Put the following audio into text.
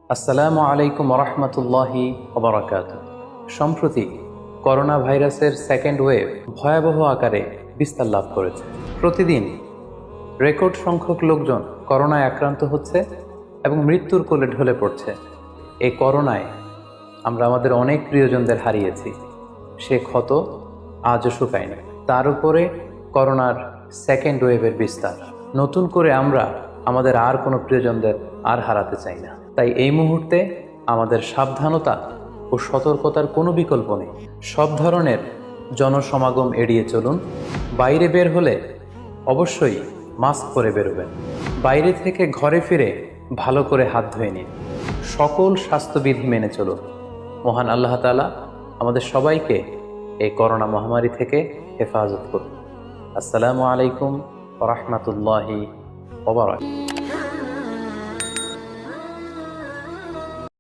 আসসালামু আলাইকুম রহমতুল্লাহি ওবারাকাতুহু। সম্প্রতি করোনা ভাইরাসের সেকেন্ড ওয়েভ ভয়াবহ আকারে বিস্তার লাভ করেছে। প্রতিদিন রেকর্ড সংখ্যক লোকজন করোনায় আক্রান্ত হচ্ছে এবং মৃত্যুর কোলে ঢলে পড়ছে। এই করোনায় আমরা আমাদের অনেক প্রিয়জনদের হারিয়েছি, সে ক্ষত আজও শুকায়নি। তার উপরে করোনার সেকেন্ড ওয়েভের বিস্তার। নতুন করে আমরা আমাদের আর কোনো প্রিয়জনদের আর হারাতে চাই না। তাই এই মুহূর্তে আমাদের সাবধানতা ও সতর্কতার কোনো বিকল্প নেই। সব ধরনের জনসমাগম এড়িয়ে চলুন। বাইরে বের হলে অবশ্যই মাস্ক পরে বেরোবেন। বাইরে থেকে ঘরে ফিরে ভালো করে হাত ধুয়ে নিন। সকল স্বাস্থ্যবিধি মেনে চলুন। মহান আল্লাহ তাআলা আমাদের সবাইকে এই করোনা মহামারী থেকে হেফাজত করুন। আসসালামু আলাইকুম ওয়া রাহমাতুল্লাহি ওয়া বারাকাতুহু।